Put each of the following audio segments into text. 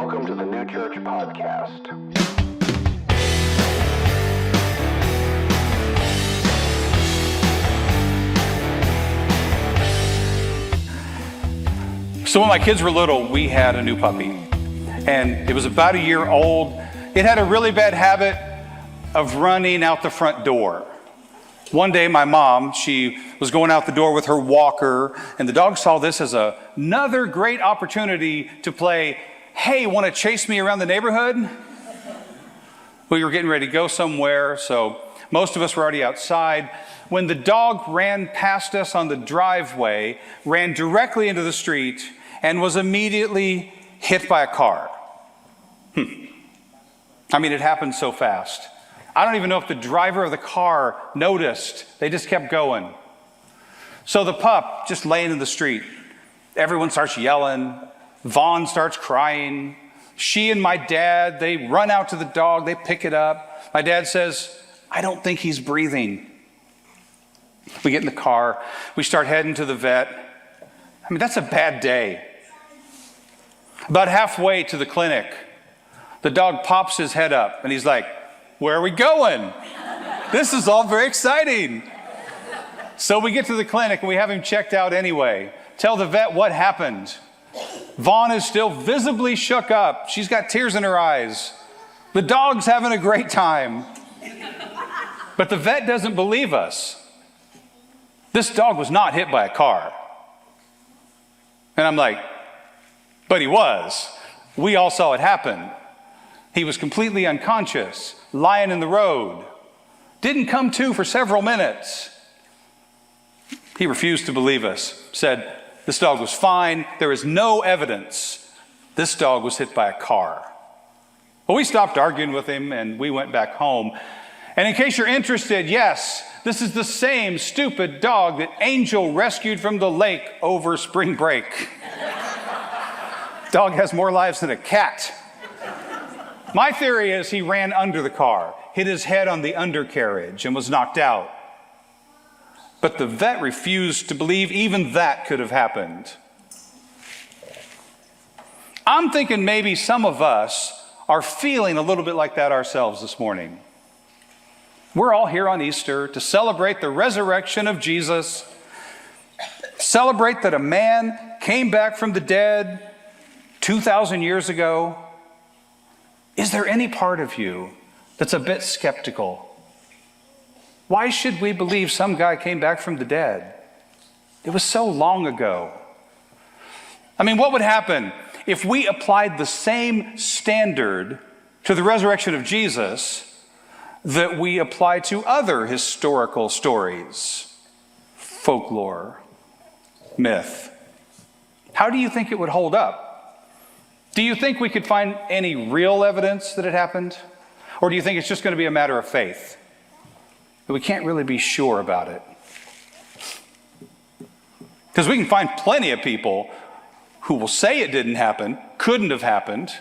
Welcome to the New Church Podcast. So when my kids were little, we had a new puppy. And it was about a year old. It had a really bad habit of running out the front door. One day, my mom, she was going out the door with her walker, and the dog saw this as another great opportunity to play, "Hey, want to chase me around the neighborhood?" We were getting ready to go somewhere, so most of us were already outside. When the dog ran past us on the driveway, ran directly into the street, and was immediately hit by a car. I mean, it happened so fast. I don't even know if the driver of the car noticed. They just kept going. So the pup just laying in the street. Everyone starts yelling. Vaughn starts crying. She and my dad, they run out to the dog. They pick it up. My dad says, "I don't think he's breathing." We get in the car. We start heading to the vet. I mean, that's a bad day. About halfway to the clinic, the dog pops his head up and he's like, "Where are we going? This is all very exciting." So we get to the clinic and we have him checked out anyway. Tell the vet what happened. Vaughn is still visibly shook up. She's got tears in her eyes. The dog's having a great time. But the vet doesn't believe us. This dog was not hit by a car. And I'm like, but he was. We all saw it happen. He was completely unconscious, lying in the road. Didn't come to for several minutes. He refused to believe us. Said, this dog was fine. There is no evidence this dog was hit by a car. Well, we stopped arguing with him and we went back home. And in case you're interested, yes, this is the same stupid dog that Angel rescued from the lake over spring break. Dog has more lives than a cat. My theory is he ran under the car, hit his head on the undercarriage, and was knocked out. But the vet refused to believe even that could have happened. I'm thinking maybe some of us are feeling a little bit like that ourselves this morning. We're all here on Easter to celebrate the resurrection of Jesus, celebrate that a man came back from the dead 2,000 years ago. Is there any part of you that's a bit skeptical? Why should we believe some guy came back from the dead? It was so long ago. I mean, what would happen if we applied the same standard to the resurrection of Jesus that we apply to other historical stories, folklore, myth? How do you think it would hold up? Do you think we could find any real evidence that it happened? Or do you think it's just going to be a matter of faith? That we can't really be sure about it? Because we can find plenty of people who will say it didn't happen, couldn't have happened.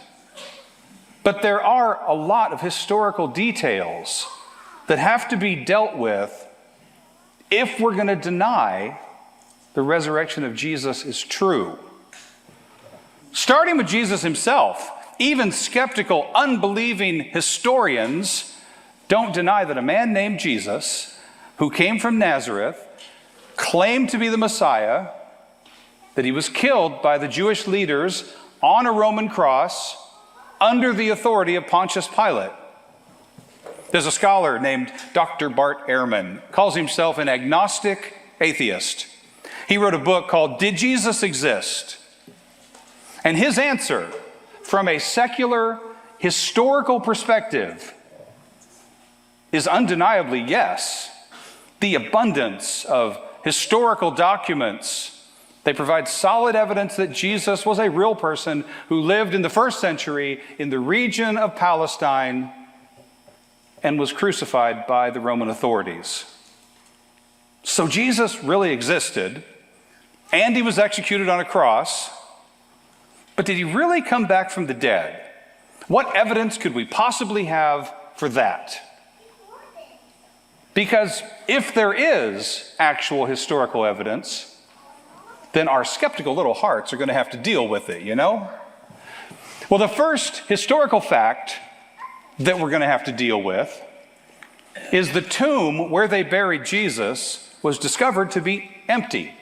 But there are a lot of historical details that have to be dealt with if we're going to deny the resurrection of Jesus is true. Starting with Jesus himself, even skeptical, unbelieving historians don't deny that a man named Jesus, who came from Nazareth, claimed to be the Messiah, that he was killed by the Jewish leaders on a Roman cross under the authority of Pontius Pilate. There's a scholar named Dr. Bart Ehrman, calls himself an agnostic atheist. He wrote a book called Did Jesus Exist? And his answer, from a secular, historical perspective, is undeniably yes. The abundance of historical documents, they provide solid evidence that Jesus was a real person who lived in the first century in the region of Palestine and was crucified by the Roman authorities. So Jesus really existed, and he was executed on a cross. But did he really come back from the dead? What evidence could we possibly have for that? Because if there is actual historical evidence, then our skeptical little hearts are going to have to deal with it, you know? Well, the first historical fact that we're going to have to deal with is the tomb where they buried Jesus was discovered to be empty.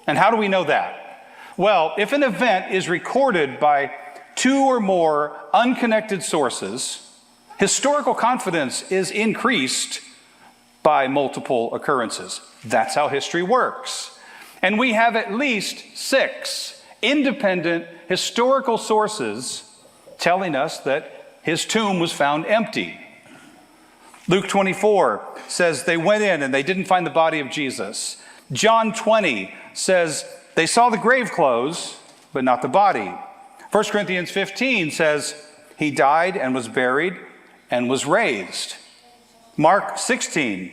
And how do we know that? Well, if an event is recorded by two or more unconnected sources, historical confidence is increased by multiple occurrences. That's how history works. And we have at least 6 independent historical sources telling us that his tomb was found empty. Luke 24 says they went in and they didn't find the body of Jesus. John 20 says they saw the grave clothes, but not the body. 1 Corinthians 15 says he died and was buried and was raised. Mark 16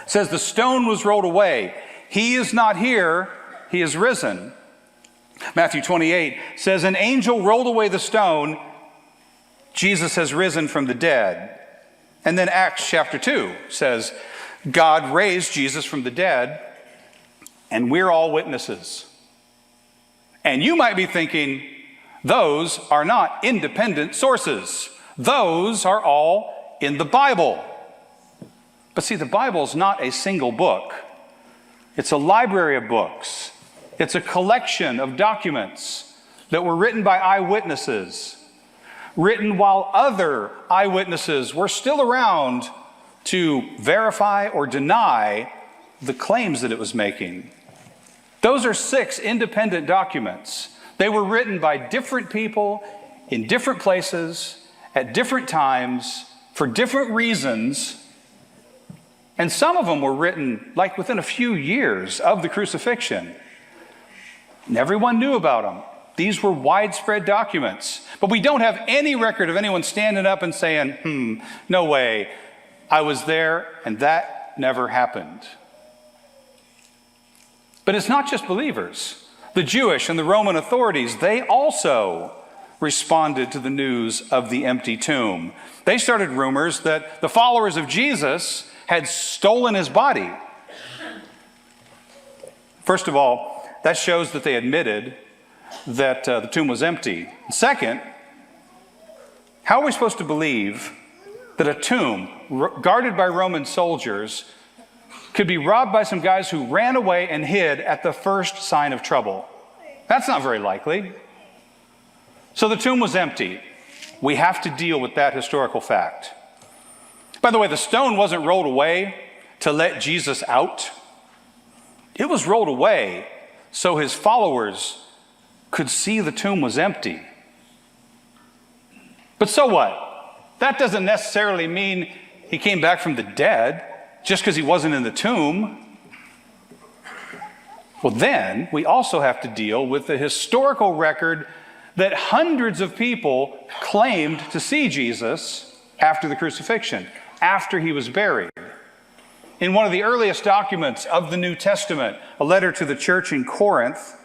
says the stone was rolled away. He is not here, he is risen. Matthew 28 says an angel rolled away the stone. Jesus has risen from the dead. And then Acts chapter 2 says God raised Jesus from the dead, and we're all witnesses. And you might be thinking, those are not independent sources. Those are all in the Bible. But see, the Bible is not a single book. It's a library of books. It's a collection of documents that were written by eyewitnesses, written while other eyewitnesses were still around to verify or deny the claims that it was making. Those are 6 independent documents. They were written by different people in different places at different times for different reasons. And some of them were written like within a few years of the crucifixion. And everyone knew about them. These were widespread documents. But we don't have any record of anyone standing up and saying, no way, I was there and that never happened. But it's not just believers. The Jewish and the Roman authorities, they also responded to the news of the empty tomb. They started rumors that the followers of Jesus had stolen his body. First of all, that shows that they admitted that the tomb was empty. Second, how are we supposed to believe that a tomb guarded by Roman soldiers could be robbed by some guys who ran away and hid at the first sign of trouble? That's not very likely. So the tomb was empty. We have to deal with that historical fact. By the way, the stone wasn't rolled away to let Jesus out. It was rolled away so his followers could see the tomb was empty. But so what? That doesn't necessarily mean he came back from the dead just because he wasn't in the tomb. Well, then we also have to deal with the historical record that hundreds of people claimed to see Jesus after the crucifixion, after he was buried. In one of the earliest documents of the New Testament, a letter to the church in Corinth,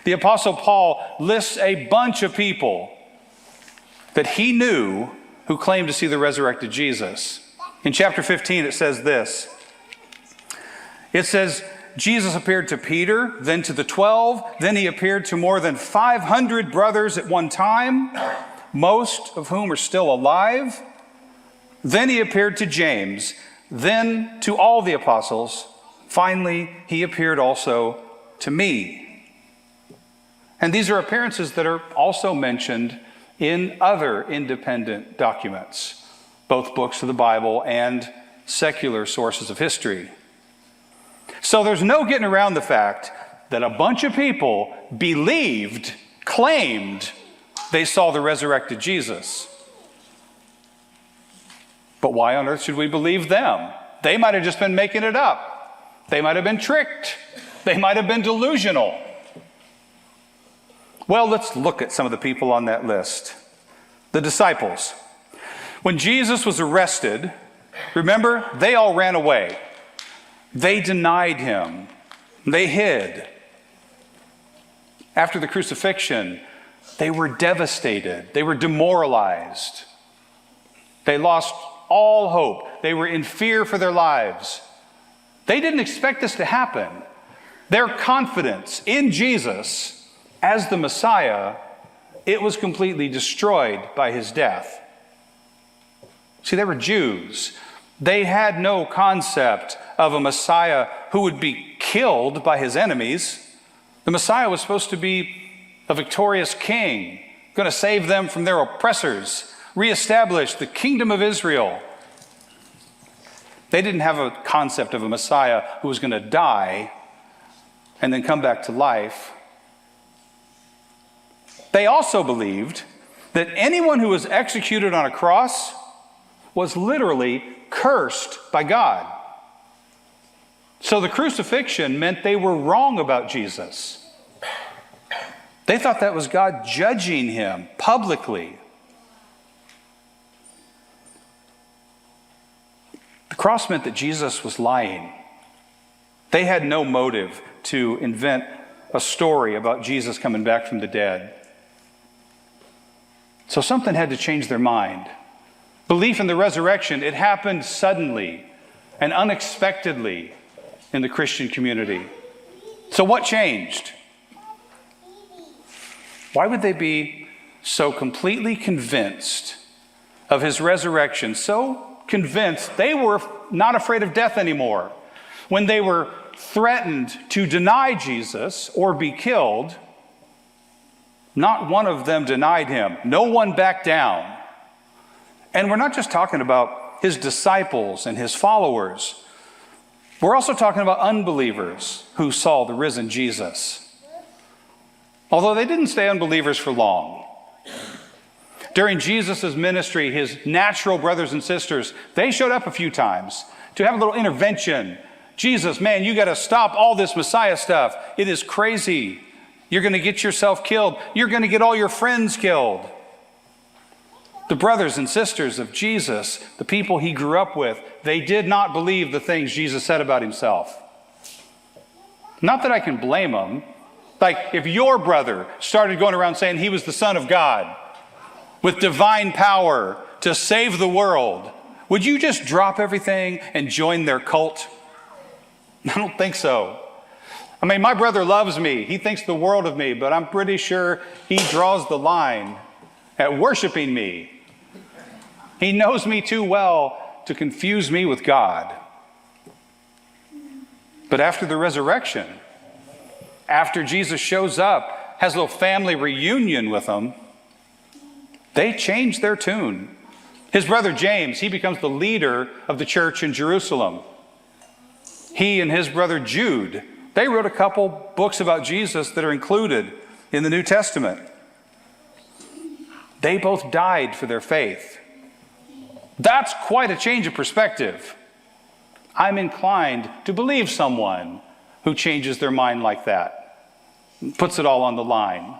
the Apostle Paul lists a bunch of people that he knew who claimed to see the resurrected Jesus. In chapter 15, it says this. It says, Jesus appeared to Peter, then to the 12, then he appeared to more than 500 brothers at one time, most of whom are still alive. Then he appeared to James, then to all the apostles. Finally, he appeared also to me. And these are appearances that are also mentioned in other independent documents, both books of the Bible and secular sources of history. So there's no getting around the fact that a bunch of people claimed they saw the resurrected Jesus. But why on earth should we believe them? They might have just been making it up. They might have been tricked. They might have been delusional. Well, let's look at some of the people on that list. The disciples. When Jesus was arrested, remember, they all ran away. They denied him. They hid. After the crucifixion, they were devastated. They were demoralized. They lost all hope. They were in fear for their lives. They didn't expect this to happen. Their confidence in Jesus as the Messiah it was completely destroyed by his death. See, they were Jews. They had no concept of a Messiah who would be killed by his enemies. The Messiah was supposed to be a victorious king, going to save them from their oppressors, reestablish the kingdom of Israel. They didn't have a concept of a Messiah who was going to die and then come back to life. They also believed that anyone who was executed on a cross was literally cursed by God. So the crucifixion meant they were wrong about Jesus. They thought that was God judging him publicly. The cross meant that Jesus was lying. They had no motive to invent a story about Jesus coming back from the dead. So something had to change their mind. Belief in the resurrection, it happened suddenly and unexpectedly in the Christian community. So what changed? Why would they be so completely convinced of his resurrection, so convinced they were not afraid of death anymore? When they were threatened to deny Jesus or be killed, not one of them denied him. No one backed down. And we're not just talking about his disciples and his followers. We're also talking about unbelievers who saw the risen Jesus. Although they didn't stay unbelievers for long. During Jesus' ministry, his natural brothers and sisters, they showed up a few times to have a little intervention. Jesus, man, you got to stop all this Messiah stuff. It is crazy. You're going to get yourself killed. You're going to get all your friends killed. The brothers and sisters of Jesus, the people he grew up with, they did not believe the things Jesus said about himself. Not that I can blame them. Like if your brother started going around saying he was the Son of God with divine power to save the world, would you just drop everything and join their cult? I don't think so. I mean, my brother loves me. He thinks the world of me, but I'm pretty sure he draws the line at worshiping me. He knows me too well to confuse me with God. But after the resurrection, after Jesus shows up, has a little family reunion with them, they change their tune. His brother James, he becomes the leader of the church in Jerusalem. He and his brother Jude, they wrote a couple books about Jesus that are included in the New Testament. They both died for their faith. That's quite a change of perspective. I'm inclined to believe someone who changes their mind like that, puts it all on the line.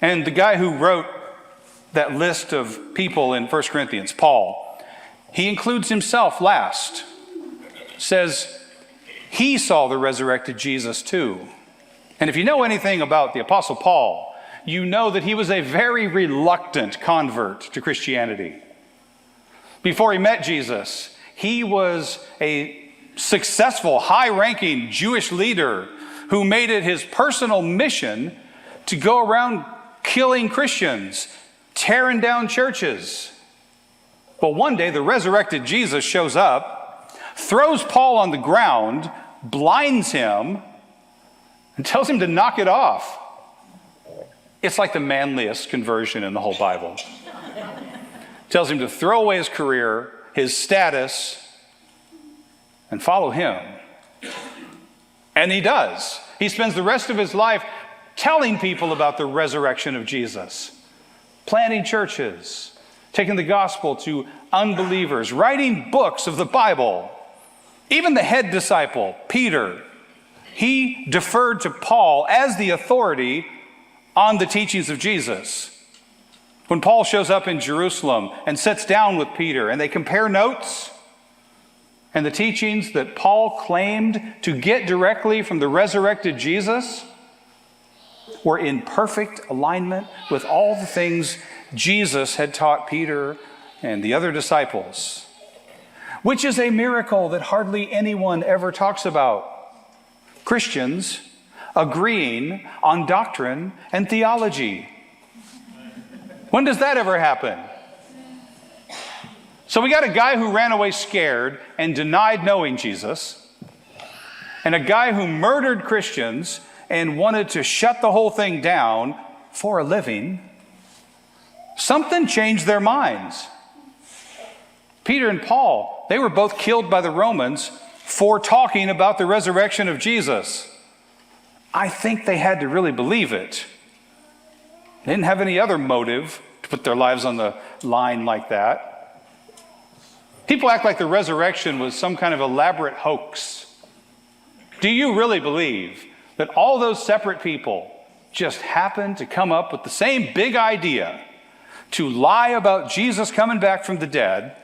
And the guy who wrote that list of people in 1 Corinthians, Paul, he includes himself last. Says he saw the resurrected Jesus too. And if you know anything about the Apostle Paul, you know that he was a very reluctant convert to Christianity. Before he met Jesus, he was a successful, high-ranking Jewish leader who made it his personal mission to go around killing Christians, tearing down churches. Well, one day the resurrected Jesus shows up, throws Paul on the ground, blinds him, and tells him to knock it off. It's like the manliest conversion in the whole Bible. Tells him to throw away his career, his status, and follow him. And he does. He spends the rest of his life telling people about the resurrection of Jesus, planting churches, taking the gospel to unbelievers, writing books of the Bible. Even the head disciple, Peter, he deferred to Paul as the authority on the teachings of Jesus. When Paul shows up in Jerusalem and sits down with Peter and they compare notes, and the teachings that Paul claimed to get directly from the resurrected Jesus were in perfect alignment with all the things Jesus had taught Peter and the other disciples, which is a miracle that hardly anyone ever talks about. Christians agreeing on doctrine and theology. When does that ever happen? So we got a guy who ran away scared and denied knowing Jesus, and a guy who murdered Christians and wanted to shut the whole thing down for a living. Something changed their minds. Peter and Paul, they were both killed by the Romans for talking about the resurrection of Jesus. I think they had to really believe it. They didn't have any other motive to put their lives on the line like that. People act like the resurrection was some kind of elaborate hoax. Do you really believe that all those separate people just happened to come up with the same big idea to lie about Jesus coming back from the dead?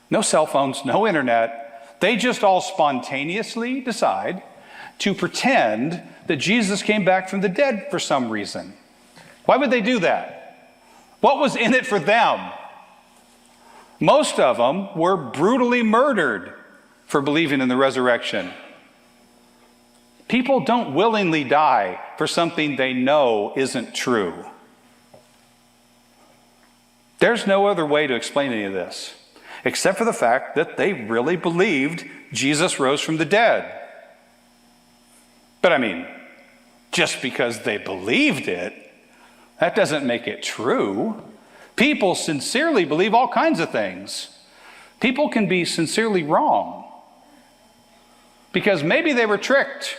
No cell phones, no internet. They just all spontaneously decide to pretend that Jesus came back from the dead for some reason. Why would they do that? What was in it for them? Most of them were brutally murdered for believing in the resurrection. People don't willingly die for something they know isn't true. There's no other way to explain any of this, except for the fact that they really believed Jesus rose from the dead. But I mean, just because they believed it, that doesn't make it true. People sincerely believe all kinds of things. People can be sincerely wrong. Because maybe they were tricked.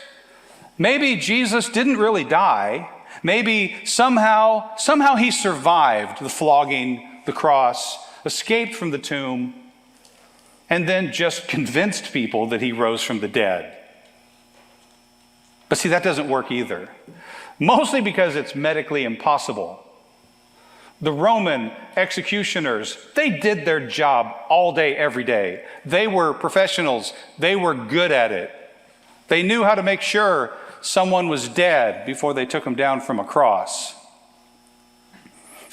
Maybe Jesus didn't really die. Maybe somehow he survived the flogging, the cross, escaped from the tomb, and then just convinced people that he rose from the dead. But see, that doesn't work either. Mostly because it's medically impossible. The Roman executioners, they did their job all day, every day. They were professionals. They were good at it. They knew how to make sure someone was dead before they took him down from a cross.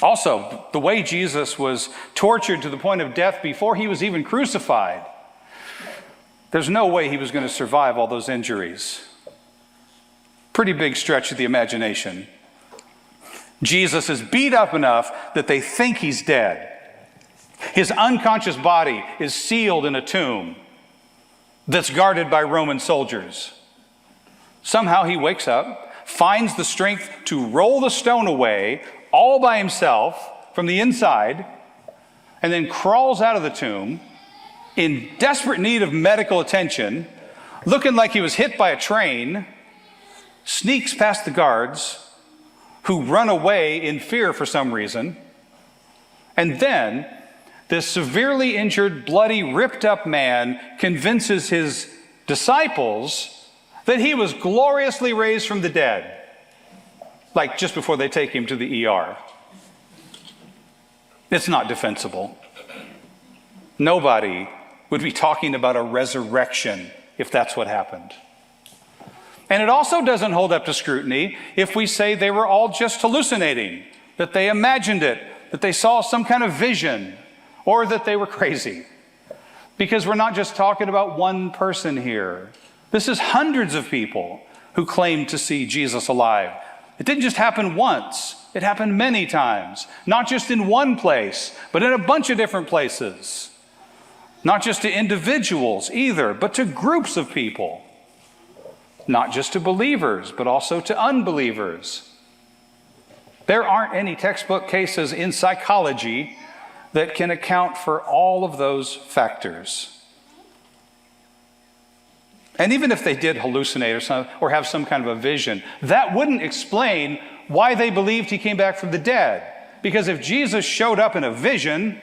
Also, the way Jesus was tortured to the point of death before he was even crucified, there's no way he was going to survive all those injuries. Pretty big stretch of the imagination. Jesus is beat up enough that they think he's dead. His unconscious body is sealed in a tomb that's guarded by Roman soldiers. Somehow he wakes up, finds the strength to roll the stone away all by himself from the inside, and then crawls out of the tomb in desperate need of medical attention, looking like he was hit by a train, sneaks past the guards, who run away in fear for some reason. And then this severely injured, bloody, ripped up man convinces his disciples that he was gloriously raised from the dead, like just before they take him to the ER. It's not defensible. Nobody would be talking about a resurrection if that's what happened. And it also doesn't hold up to scrutiny if we say they were all just hallucinating, that they imagined it, that they saw some kind of vision, or that they were crazy. Because we're not just talking about one person here. This is hundreds of people who claim to see Jesus alive. It didn't just happen once. It happened many times. Not just in one place, but in a bunch of different places. Not just to individuals either, but to groups of people. Not just to believers, but also to unbelievers. There aren't any textbook cases in psychology that can account for all of those factors. And even if they did hallucinate or have some kind of a vision, that wouldn't explain why they believed he came back from the dead. Because if Jesus showed up in a vision,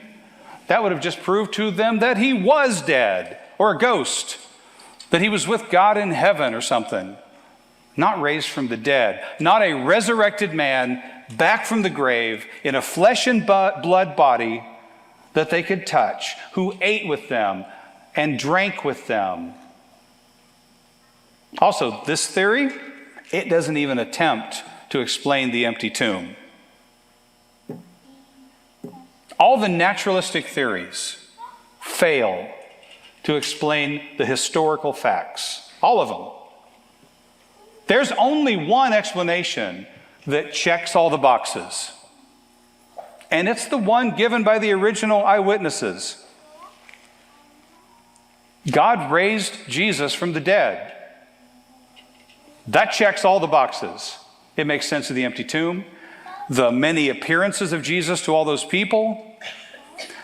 that would have just proved to them that he was dead, or a ghost, that he was with God in heaven or something. Not raised from the dead, not a resurrected man back from the grave in a flesh and blood body that they could touch, who ate with them and drank with them. Also, this theory, it doesn't even attempt to explain the empty tomb. All the naturalistic theories fail to explain the historical facts. All of them. There's only one explanation that checks all the boxes. And it's the one given by the original eyewitnesses. God raised Jesus from the dead. That checks all the boxes. It makes sense of the empty tomb, the many appearances of Jesus to all those people,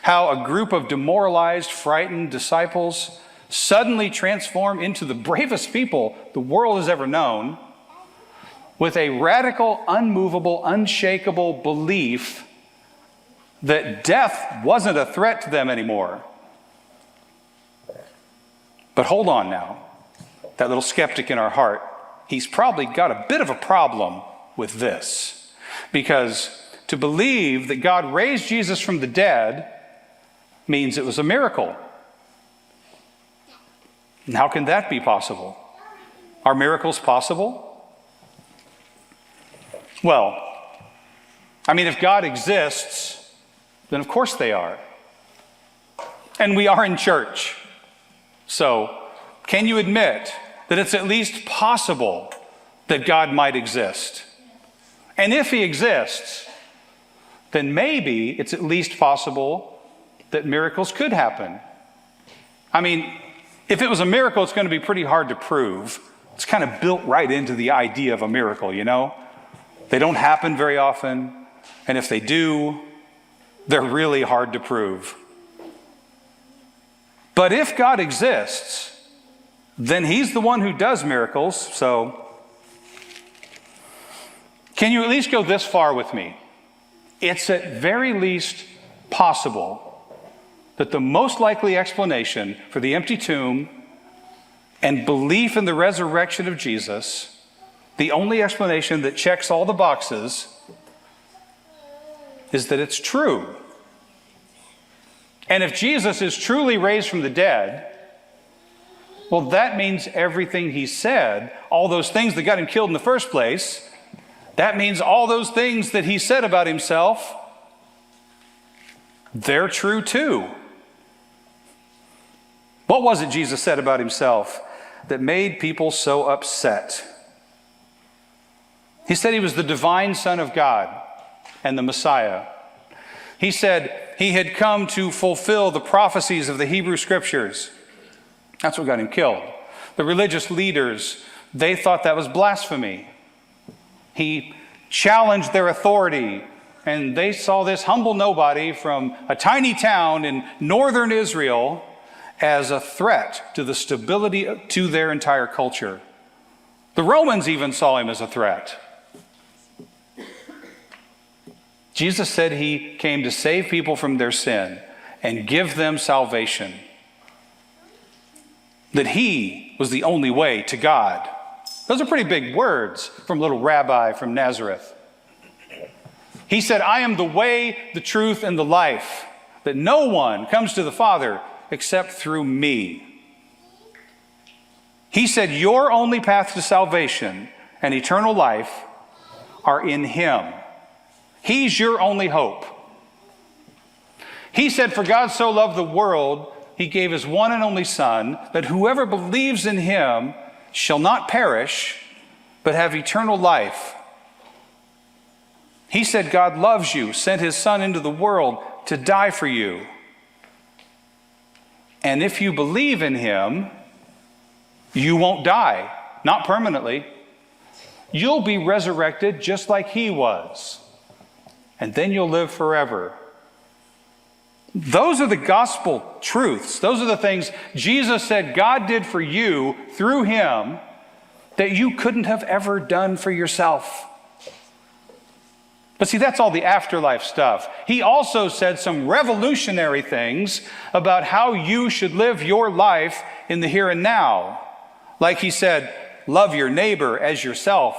how a group of demoralized, frightened disciples suddenly transform into the bravest people the world has ever known, with a radical, unmovable, unshakable belief that death wasn't a threat to them anymore. But hold on now. That little skeptic in our heart, he's probably got a bit of a problem with this. Because to believe that God raised Jesus from the dead means it was a miracle. And how can that be possible? Are miracles possible? Well, I mean, if God exists, then of course they are. And we are in church. So, can you admit that it's at least possible that God might exist? And if he exists, then maybe it's at least possible that miracles could happen. I mean, if it was a miracle, it's going to be pretty hard to prove. It's kind of built right into the idea of a miracle, you know? They don't happen very often, and if they do, they're really hard to prove. But if God exists, then he's the one who does miracles, so can you at least go this far with me? It's at very least possible that the most likely explanation for the empty tomb and belief in the resurrection of Jesus, the only explanation that checks all the boxes, is that it's true. And if Jesus is truly raised from the dead, well, that means everything he said, all those things that got him killed in the first place, that means all those things that he said about himself, they're true too. What was it Jesus said about himself that made people so upset? He said he was the divine Son of God and the Messiah. He said he had come to fulfill the prophecies of the Hebrew Scriptures. That's what got him killed. The religious leaders, they thought that was blasphemy. He challenged their authority, and they saw this humble nobody from a tiny town in northern Israel as a threat to the stability to their entire culture. The Romans even saw him as a threat. Jesus said he came to save people from their sin and give them salvation. That he was the only way to God. Those are pretty big words from a little rabbi from Nazareth. He said, I am the way, the truth, and the life, that no one comes to the Father except through me. He said, your only path to salvation and eternal life are in him. He's your only hope. He said, for God so loved the world, he gave his one and only Son, that whoever believes in him shall not perish, but have eternal life. He said, God loves you, sent his Son into the world to die for you. And if you believe in him, you won't die, not permanently. You'll be resurrected just like he was. And then you'll live forever. Those are the gospel truths. Those are the things Jesus said God did for you through him that you couldn't have ever done for yourself. But see, that's all the afterlife stuff. He also said some revolutionary things about how you should live your life in the here and now. Like he said, love your neighbor as yourself.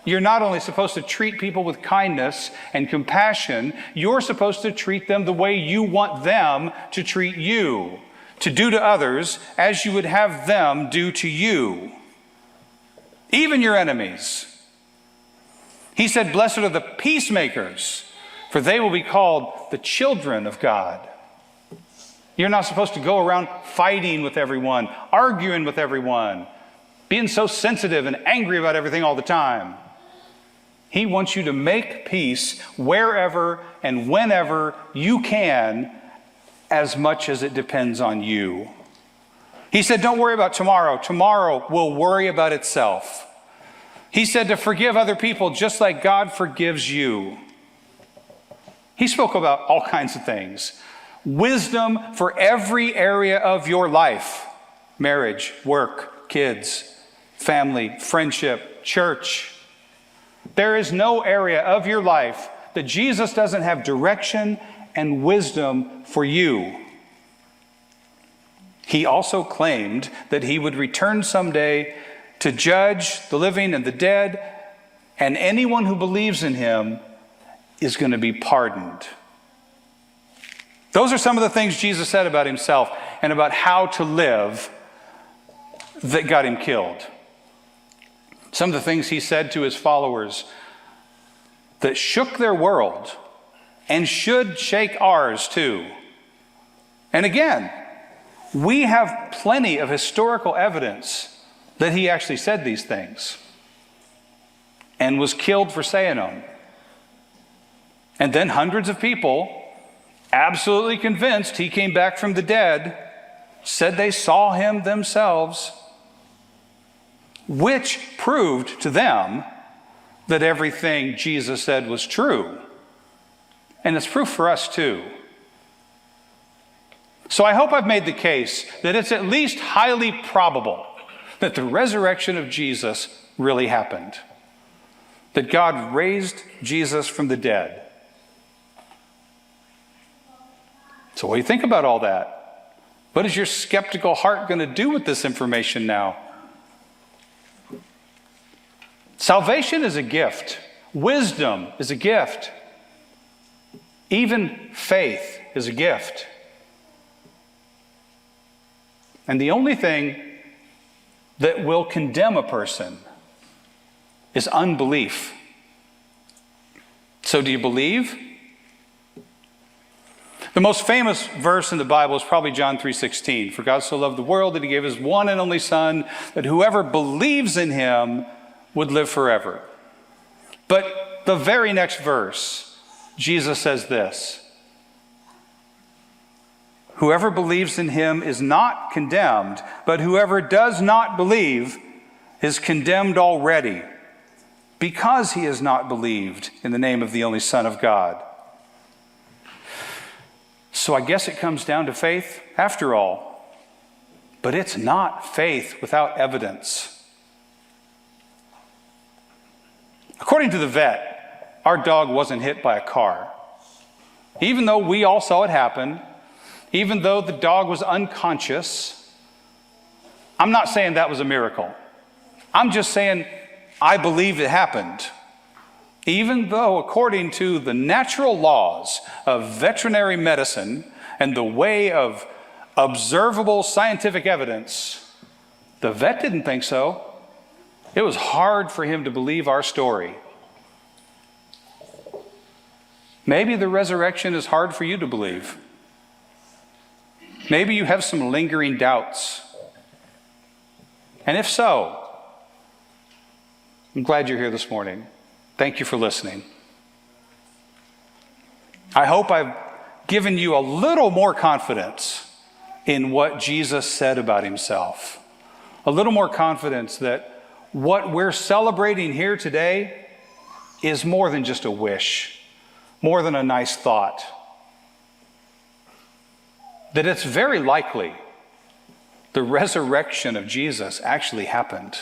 You're not only supposed to treat people with kindness and compassion, you're supposed to treat them the way you want them to treat you, to do to others as you would have them do to you, even your enemies. He said, blessed are the peacemakers, for they will be called the children of God. You're not supposed to go around fighting with everyone, arguing with everyone. being so sensitive and angry about everything all the time. He wants you to make peace wherever and whenever you can, as much as it depends on you. He said, don't worry about tomorrow. Tomorrow will worry about itself. He said to forgive other people just like God forgives you. He spoke about all kinds of things. Wisdom for every area of your life. Marriage, work, kids, family, friendship, church. There is no area of your life that Jesus doesn't have direction and wisdom for you. He also claimed that he would return someday to judge the living and the dead, and anyone who believes in him is going to be pardoned. Those are some of the things Jesus said about himself and about how to live that got him killed. Some of the things he said to his followers that shook their world and should shake ours too. And again, we have plenty of historical evidence that he actually said these things and was killed for saying them. And then hundreds of people, absolutely convinced he came back from the dead, said they saw him themselves, which proved to them that everything Jesus said was true. And it's proof for us too. So I hope I've made the case that it's at least highly probable that the resurrection of Jesus really happened. That God raised Jesus from the dead. So what do you think about all that? What is your skeptical heart going to do with this information now? Salvation is a gift. Wisdom is a gift. Even faith is a gift. And the only thing that will condemn a person is unbelief. So do you believe? The most famous verse in the Bible is probably John 3:16. For God so loved the world that he gave his one and only Son, that whoever believes in him would live forever. But the very next verse, Jesus says this: whoever believes in him is not condemned, but whoever does not believe is condemned already, because he has not believed in the name of the only Son of God. So I guess it comes down to faith after all. But it's not faith without evidence. According to the vet, our dog wasn't hit by a car. Even though we all saw it happen, even though the dog was unconscious, I'm not saying that was a miracle. I'm just saying I believe it happened. Even though, according to the natural laws of veterinary medicine and the way of observable scientific evidence, the vet didn't think so. It was hard for him to believe our story. Maybe the resurrection is hard for you to believe. Maybe you have some lingering doubts. And if so, I'm glad you're here this morning. Thank you for listening. I hope I've given you a little more confidence in what Jesus said about himself. A little more confidence that what we're celebrating here today is more than just a wish, more than a nice thought. That it's very likely the resurrection of Jesus actually happened.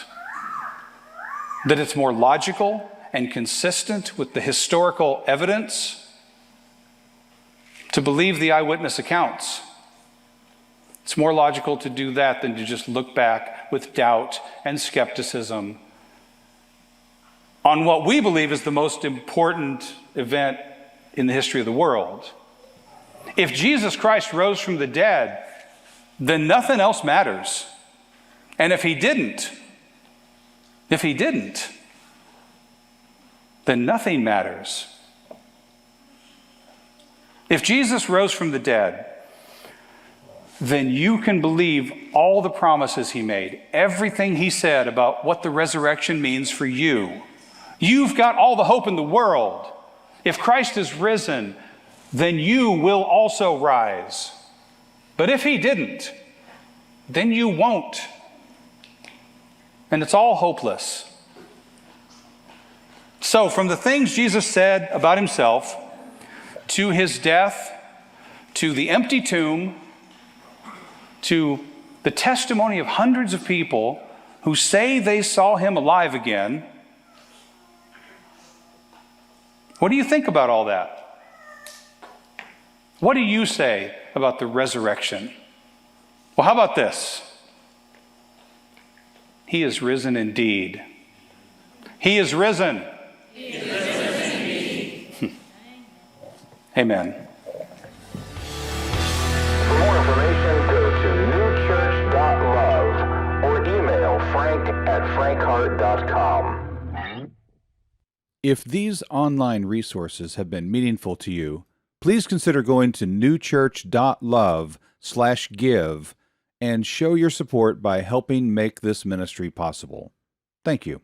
That it's more logical and consistent with the historical evidence to believe the eyewitness accounts. It's more logical to do that than to just look back with doubt and skepticism on what we believe is the most important event in the history of the world. If Jesus Christ rose from the dead, then nothing else matters. And if he didn't, then nothing matters. If Jesus rose from the dead, then you can believe all the promises he made, everything he said about what the resurrection means for you. You've got all the hope in the world. If Christ is risen, then you will also rise. But if he didn't, then you won't. And it's all hopeless. So, from the things Jesus said about himself, to his death, to the empty tomb, to the testimony of hundreds of people who say they saw him alive again, what do you think about all that? What do you say about the resurrection? Well, how about this? He is risen indeed. He is risen. He is risen indeed. Amen. For more information, go to newchurch.love or email frank@frankhart.com. If these online resources have been meaningful to you, please consider going to newchurch.love/give and show your support by helping make this ministry possible. Thank you.